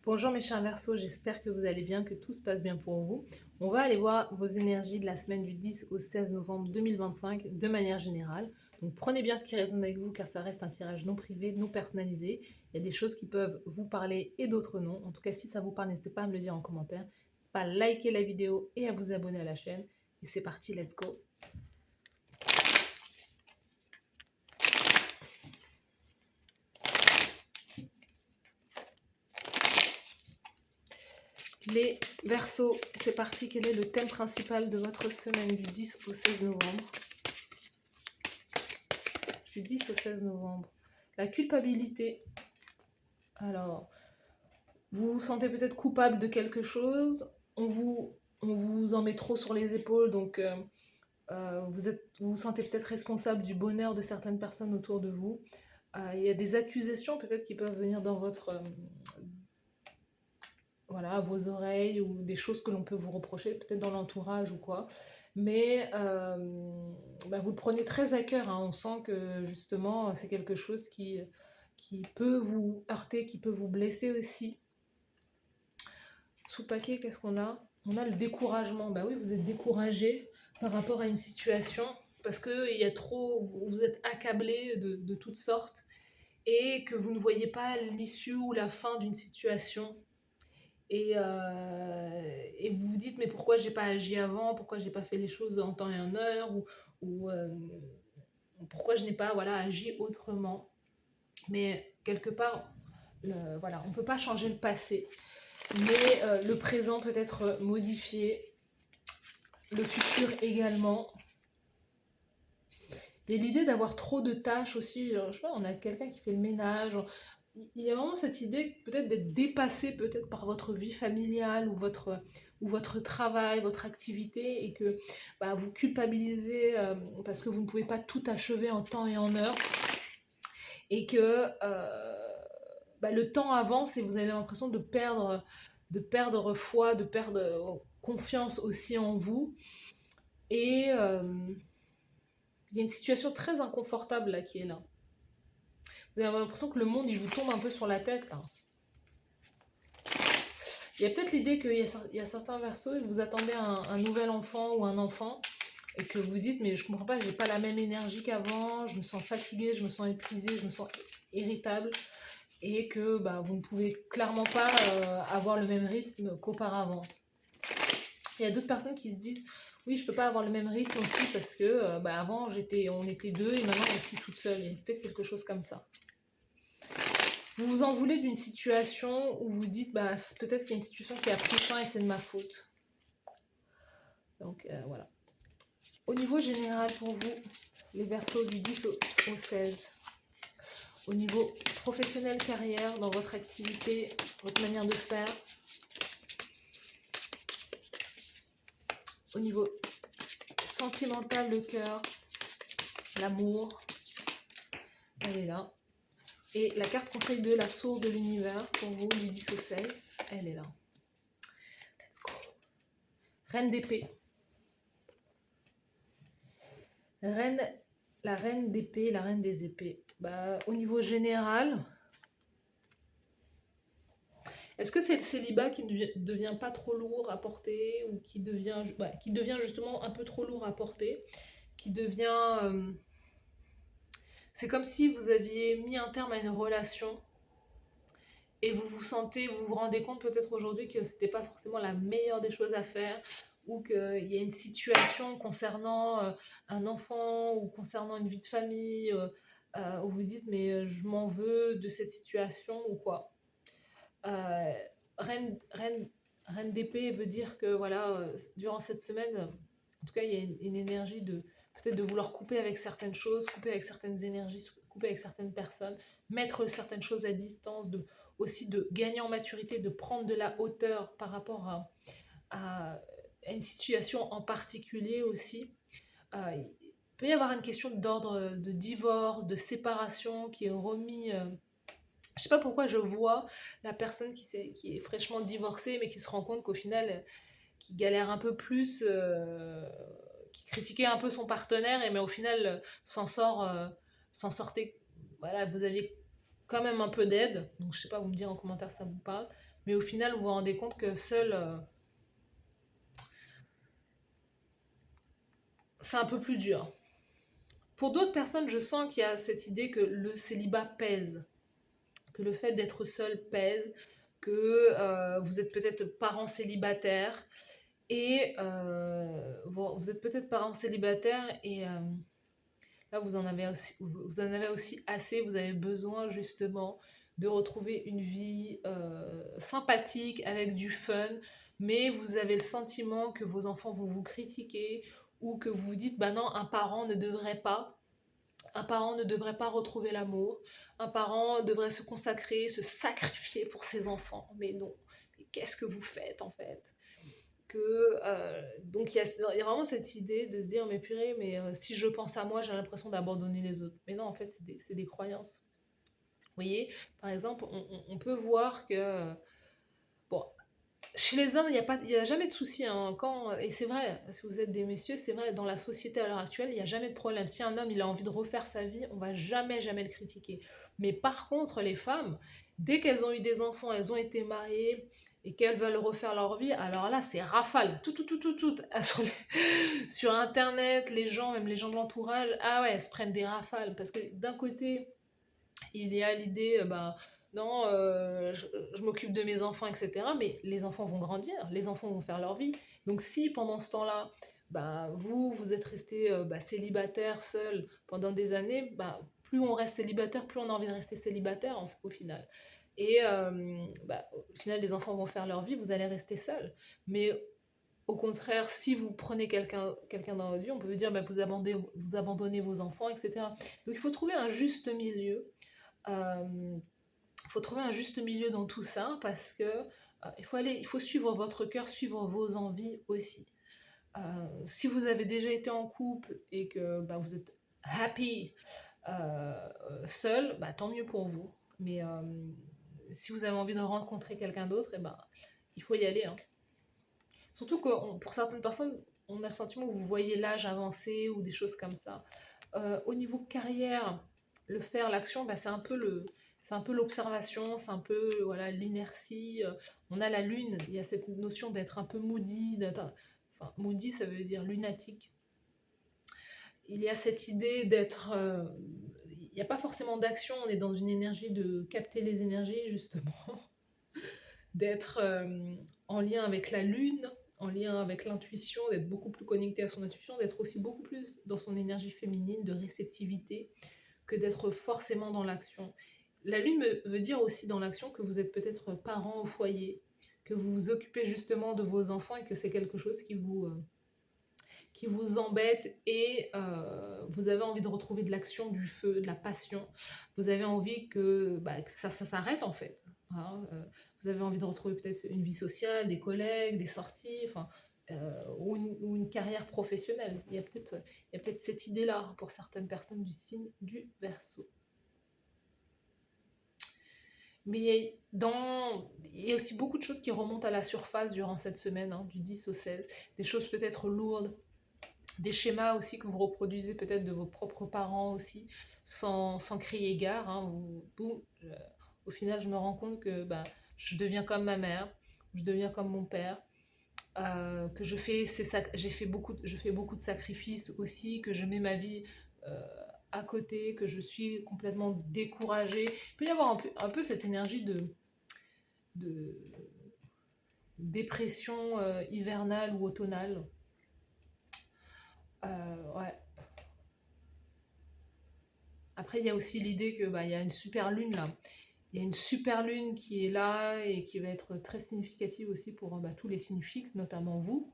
Bonjour mes chers Verseaux, j'espère que vous allez bien, que tout se passe bien pour vous. On va aller voir vos énergies de la semaine du 10 au 16 novembre 2025 de manière générale. Donc prenez bien ce qui résonne avec vous car ça reste un tirage non privé, non personnalisé. Il y a des choses qui peuvent vous parler et d'autres non. En tout cas, si ça vous parle, n'hésitez pas à me le dire en commentaire. N'hésitez pas à liker la vidéo et à vous abonner à la chaîne. Et c'est parti, let's go. Les Verseaux, c'est parti. Quel est le thème principal de votre semaine du 10 au 16 novembre? Du 10 au 16 novembre. La culpabilité. Alors, vous vous sentez peut-être coupable de quelque chose, on vous en met trop sur les épaules, donc vous vous sentez peut-être responsable du bonheur de certaines personnes autour de vous. Il y a des accusations peut-être qui peuvent venir dans votre... voilà, à vos oreilles, ou des choses que l'on peut vous reprocher, peut-être dans l'entourage ou quoi. Mais vous le prenez très à cœur, hein. On sent que justement c'est quelque chose qui peut vous heurter, qui peut vous blesser aussi. Sous paquet, qu'est-ce qu'on a? On a le découragement. Bah oui, vous êtes découragé par rapport à une situation parce que il y a trop, vous êtes accablé de toutes sortes et que vous ne voyez pas l'issue ou la fin d'une situation. Et vous vous dites, mais pourquoi j'ai pas agi avant? Pourquoi j'ai pas fait les choses en temps et en heure? Ou pourquoi je n'ai pas, voilà, agi autrement? Mais quelque part, voilà, on ne peut pas changer le passé, mais le présent peut être modifié, le futur également. Il y a l'idée d'avoir trop de tâches aussi. Je sais pas, on a quelqu'un qui fait le ménage. Il y a vraiment cette idée peut-être d'être dépassé peut-être par votre vie familiale ou votre travail, votre activité, et que vous culpabilisez parce que vous ne pouvez pas tout achever en temps et en heure, et que le temps avance et vous avez l'impression de perdre foi, de perdre confiance aussi en vous. Et il y a une situation très inconfortable là qui est là. Vous avez l'impression que le monde il vous tombe un peu sur la tête là. Il y a peut-être l'idée qu'il y a certains Verseaux, vous attendez un nouvel enfant ou un enfant, et que vous dites mais je comprends pas, j'ai pas la même énergie qu'avant, je me sens fatiguée, je me sens épuisée, je me sens irritable, et que vous ne pouvez clairement pas avoir le même rythme qu'auparavant. Il y a d'autres personnes qui se disent oui, je peux pas avoir le même rythme aussi parce que avant on était deux et maintenant je suis toute seule. Il y a peut-être quelque chose comme ça. Vous vous en voulez d'une situation où vous dites peut-être qu'il y a une situation qui a pris fin et c'est de ma faute. Donc voilà. Au niveau général pour vous, les Verseaux du 10 au 16. Au niveau professionnel, carrière, dans votre activité, votre manière de faire. Au niveau sentimental, le cœur, l'amour, elle est là. Et la carte conseil de la source de l'univers, pour vous, du 10 au 16, elle est là. Let's go. Reine d'épée. La reine d'épée, la reine des épées. Au niveau général, est-ce que c'est le célibat qui ne devient pas trop lourd à porter, ou qui devient justement un peu trop lourd à porter, qui devient... c'est comme si vous aviez mis un terme à une relation et vous vous rendez compte peut-être aujourd'hui que c'était pas forcément la meilleure des choses à faire, ou qu'il y a une situation concernant un enfant ou concernant une vie de famille où vous dites mais je m'en veux de cette situation ou quoi. Euh, reine, reine, reine d'épée veut dire que voilà, durant cette semaine, en tout cas il y a une énergie de peut-être de vouloir couper avec certaines choses, couper avec certaines énergies, couper avec certaines personnes, mettre certaines choses à distance, aussi de gagner en maturité, de prendre de la hauteur par rapport à une situation en particulier aussi. Il peut y avoir une question d'ordre de divorce, de séparation qui est remis. Je sais pas pourquoi je vois la personne qui est fraîchement divorcée, mais qui se rend compte qu'au final, qui galère un peu plus, qui critiquait un peu son partenaire, mais au final s'en sortait. Voilà, vous aviez quand même un peu d'aide. Donc je sais pas, vous me dire en commentaire si ça vous parle. Mais au final, vous vous rendez compte que seul, c'est un peu plus dur. Pour d'autres personnes, je sens qu'il y a cette idée que le célibat pèse, que le fait d'être seul pèse, que vous êtes peut-être parents célibataires et vous êtes peut-être parents célibataires et là vous en avez aussi assez, vous avez besoin justement de retrouver une vie sympathique avec du fun, mais vous avez le sentiment que vos enfants vont vous critiquer ou que vous vous dites bah non, un parent ne devrait pas retrouver l'amour. Un parent devrait se consacrer, se sacrifier pour ses enfants. Mais non. Mais qu'est-ce que vous faites en fait que, donc il y a vraiment cette idée de se dire mais purée, mais si je pense à moi, j'ai l'impression d'abandonner les autres. Mais non, en fait, c'est des croyances. Vous voyez, par exemple, on peut voir que, bon, chez les hommes, il y a jamais de souci. Hein, et c'est vrai, si vous êtes des messieurs, c'est vrai, dans la société à l'heure actuelle, il n'y a jamais de problème. Si un homme il a envie de refaire sa vie, on va jamais, jamais le critiquer. Mais par contre, les femmes, dès qu'elles ont eu des enfants, elles ont été mariées et qu'elles veulent refaire leur vie, alors là, c'est rafale. Tout. Sur Internet, les gens, même les gens de l'entourage, ah ouais, elles se prennent des rafales. Parce que d'un côté, il y a l'idée, bah, non, je m'occupe de mes enfants, etc. Mais les enfants vont grandir, les enfants vont faire leur vie. Donc si pendant ce temps-là, bah, vous êtes resté bah, célibataire, seul pendant des années, bah, plus on reste célibataire, plus on a envie de rester célibataire au final. Et bah, au final, les enfants vont faire leur vie, vous allez rester seul. Mais au contraire, si vous prenez quelqu'un dans votre vie, on peut vous dire bah, vous abandonnez vos enfants, etc. Donc il faut trouver un juste milieu. Il faut trouver un juste milieu dans tout ça parce que il faut suivre votre cœur, suivre vos envies aussi. Si vous avez déjà été en couple et que bah, vous êtes happy seul, bah, tant mieux pour vous. Mais si vous avez envie de rencontrer quelqu'un d'autre, et ben, il faut y aller. Hein. Surtout que pour certaines personnes, on a le sentiment que vous voyez l'âge avancer ou des choses comme ça. Au niveau carrière, le faire, l'action, bah, c'est un peu l'observation, c'est un peu voilà l'inertie. On a la lune, il y a cette notion d'être un peu moody, enfin moody ça veut dire lunatique. Il y a cette idée d'être, il n'y a pas forcément d'action, on est dans une énergie de capter les énergies justement, d'être en lien avec la lune, en lien avec l'intuition, d'être beaucoup plus connecté à son intuition, d'être aussi beaucoup plus dans son énergie féminine, de réceptivité, que d'être forcément dans l'action. La lune veut dire aussi dans l'action que vous êtes peut-être parent au foyer, que vous vous occupez justement de vos enfants et que c'est quelque chose qui vous embête et vous avez envie de retrouver de l'action, du feu, de la passion. Vous avez envie bah, que ça s'arrête en fait. Hein, vous avez envie de retrouver peut-être une vie sociale, des collègues, des sorties, enfin, ou une carrière professionnelle. Il y a peut-être cette idée-là pour certaines personnes du signe du Verseau. Mais il y a aussi beaucoup de choses qui remontent à la surface durant cette semaine, hein, du 10 au 16. Des choses peut-être lourdes, des schémas aussi que vous reproduisez peut-être de vos propres parents aussi, sans crier gare. Hein, au final, je me rends compte que bah, je deviens comme ma mère, je deviens comme mon père, que je fais beaucoup de sacrifices aussi, que je mets ma vie euh, à côté, que je suis complètement découragée. Il peut y avoir un peu cette énergie de dépression hivernale ou automnale. Ouais. Après, il y a aussi l'idée que bah, il y a une super lune là. Il y a une super lune qui est là et qui va être très significative aussi pour bah, tous les signes fixes, notamment vous.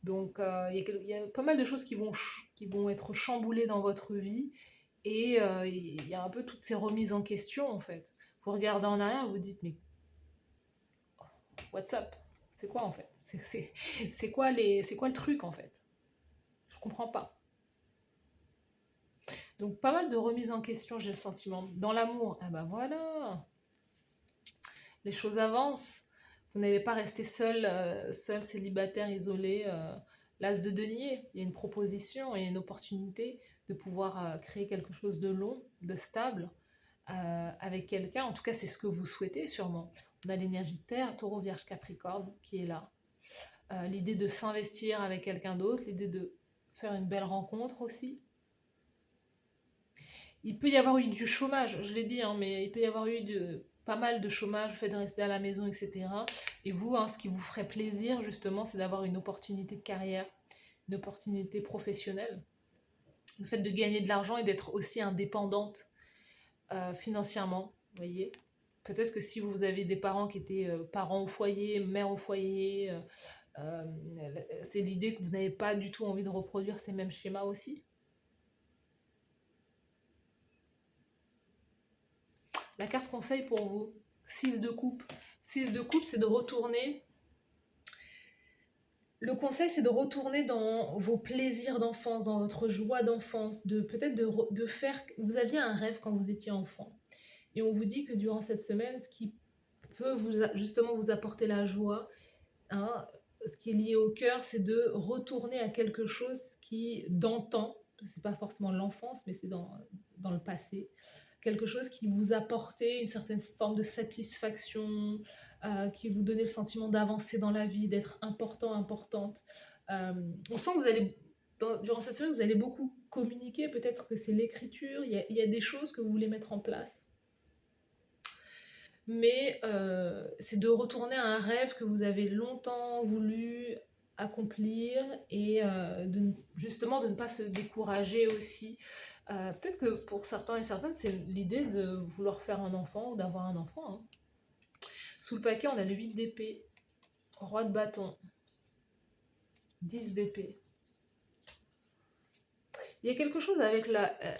Donc, il y a pas mal de choses qui vont être chamboulées dans votre vie et il y a un peu toutes ces remises en question en fait. Vous regardez en arrière, vous dites mais what's up? C'est quoi en fait? C'est quoi le truc en fait? Je comprends pas. Donc pas mal de remises en question, j'ai le sentiment. Dans l'amour, ah ben voilà, les choses avancent. Vous n'allez pas rester seul, seul, célibataire, isolé, l'as de denier. Il y a une proposition et une opportunité de pouvoir créer quelque chose de long, de stable, avec quelqu'un. En tout cas, c'est ce que vous souhaitez sûrement. On a l'énergie de Terre, Taureau, Vierge, Capricorne qui est là. L'idée de s'investir avec quelqu'un d'autre, l'idée de faire une belle rencontre aussi. Il peut y avoir eu du chômage, je l'ai dit, hein, mais il peut y avoir eu pas mal de chômage, le fait de rester à la maison, etc. Et vous, hein, ce qui vous ferait plaisir, justement, c'est d'avoir une opportunité de carrière, une opportunité professionnelle. Le fait de gagner de l'argent et d'être aussi indépendante financièrement, vous voyez. Peut-être que si vous avez des parents qui étaient parents au foyer, mères au foyer, euh, c'est l'idée que vous n'avez pas du tout envie de reproduire ces mêmes schémas aussi. La carte conseil pour vous, 6 de coupe. 6 de coupe, c'est de retourner. Le conseil, c'est de retourner dans vos plaisirs d'enfance, dans votre joie d'enfance, de peut-être de faire... Vous aviez un rêve quand vous étiez enfant. Et on vous dit que durant cette semaine, ce qui peut justement vous apporter la joie, hein, ce qui est lié au cœur, c'est de retourner à quelque chose qui, d'antan, c'est pas forcément l'enfance, mais c'est dans le passé, quelque chose qui vous apportait une certaine forme de satisfaction, qui vous donnait le sentiment d'avancer dans la vie, d'être important, importante. On sent que vous allez, durant cette semaine, vous allez beaucoup communiquer, peut-être que c'est l'écriture, il y a des choses que vous voulez mettre en place. Mais c'est de retourner à un rêve que vous avez longtemps voulu accomplir et justement de ne pas se décourager aussi. Peut-être que pour certains et certaines, c'est l'idée de vouloir faire un enfant ou d'avoir un enfant. Hein. Sous le paquet, on a le 8 d'épée, roi de bâton, 10 d'épée. Il y a quelque chose avec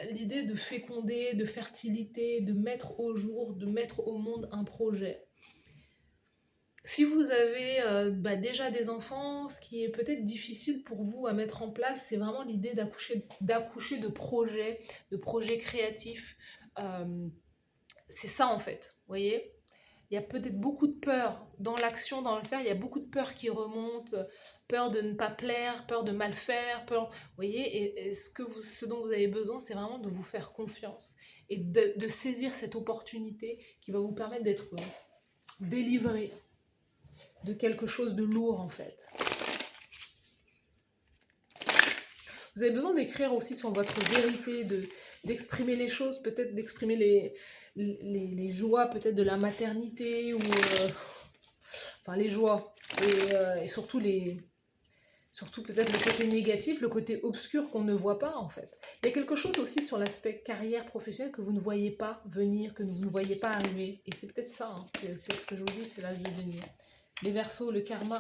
l'idée de féconder, de fertilité, de mettre au jour, de mettre au monde un projet. Si vous avez déjà des enfants, ce qui est peut-être difficile pour vous à mettre en place, c'est vraiment l'idée d'accoucher de projets créatifs. C'est ça en fait, vous voyez. Il y a peut-être beaucoup de peur dans l'action, dans le faire, il y a beaucoup de peur qui remonte, peur de ne pas plaire, peur de mal faire, peur, vous voyez, et ce dont vous avez besoin, c'est vraiment de vous faire confiance et de saisir cette opportunité qui va vous permettre d'être délivré de quelque chose de lourd en fait. Vous avez besoin d'écrire aussi sur votre vérité, d'exprimer les choses, peut-être d'exprimer les joies peut-être de la maternité, ou enfin les joies, et surtout peut-être le côté négatif, le côté obscur qu'on ne voit pas en fait. Il y a quelque chose aussi sur l'aspect carrière professionnelle que vous ne voyez pas venir, que vous ne voyez pas arriver, et c'est peut-être ça, hein. C'est ce que je vous dis, c'est l'âge de venir. Les Verseaux, le karma.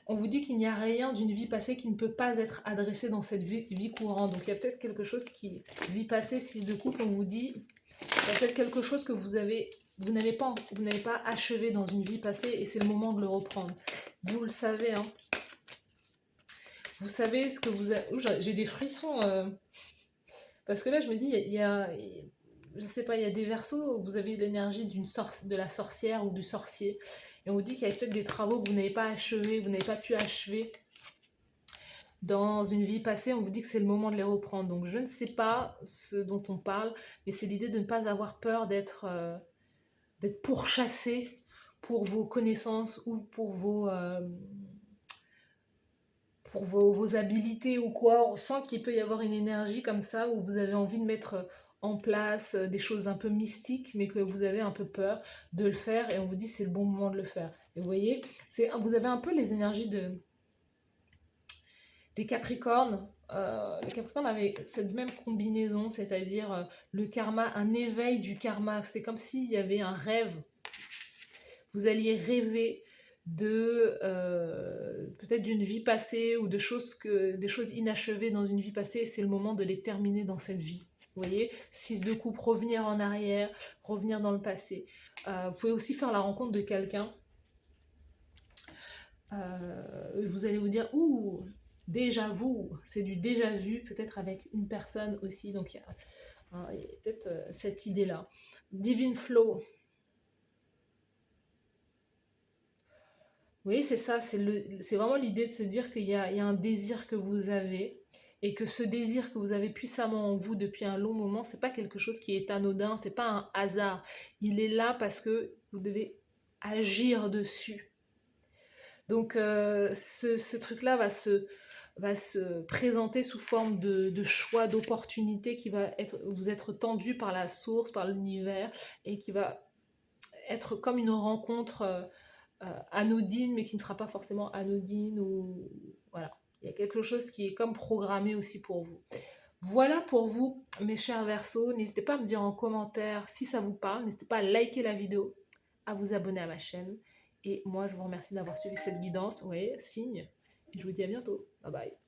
On vous dit qu'il n'y a rien d'une vie passée qui ne peut pas être adressé dans cette vie courante. Donc il y a peut-être quelque chose qui... Vie passée, 6 de couple, on vous dit... Il y a peut-être quelque chose que vous n'avez pas achevé dans une vie passée et c'est le moment de le reprendre. Vous le savez, hein. Vous savez ce que vous avez... J'ai des frissons. Parce que là, je me dis, je sais pas, il y a des Verseaux où vous avez l'énergie de la sorcière ou du sorcier. Et on vous dit qu'il y a peut-être des travaux que vous n'avez pas achevés, vous n'avez pas pu achever dans une vie passée. On vous dit que c'est le moment de les reprendre. Donc je ne sais pas ce dont on parle, mais c'est l'idée de ne pas avoir peur d'être pourchassé pour vos connaissances ou pour vos habilités ou quoi. On sent qu'il peut y avoir une énergie comme ça où vous avez envie de mettre en place des choses un peu mystiques, mais que vous avez un peu peur de le faire, et on vous dit c'est le bon moment de le faire. Et vous voyez, vous avez un peu les énergies des Capricornes. Les Capricornes avaient cette même combinaison, c'est-à-dire le karma, un éveil du karma. C'est comme s'il y avait un rêve. Vous alliez rêver peut-être d'une vie passée ou des choses inachevées dans une vie passée, et c'est le moment de les terminer dans cette vie. Vous voyez, 6 de coupe, revenir en arrière, revenir dans le passé. Vous pouvez aussi faire la rencontre de quelqu'un. Vous allez vous dire, ouh, déjà vu, c'est du déjà vu, peut-être avec une personne aussi, donc il y a peut-être cette idée-là. Divine Flow. Oui, c'est ça, c'est vraiment l'idée de se dire qu'il y a un désir que vous avez, et que ce désir que vous avez puissamment en vous depuis un long moment, c'est pas quelque chose qui est anodin, c'est pas un hasard. Il est là parce que vous devez agir dessus. Donc ce truc-là va se présenter sous forme de choix, d'opportunités qui va vous être tendu par la source, par l'univers, et qui va être comme une rencontre anodine, mais qui ne sera pas forcément anodine. Ou voilà, il y a quelque chose qui est comme programmé aussi pour vous. Voilà pour vous, mes chers Verseaux. N'hésitez pas à me dire en commentaire si ça vous parle. N'hésitez pas à liker la vidéo, à vous abonner à ma chaîne. Et moi, je vous remercie d'avoir suivi cette guidance. Vous voyez, signe. Et je vous dis à bientôt. Bye bye.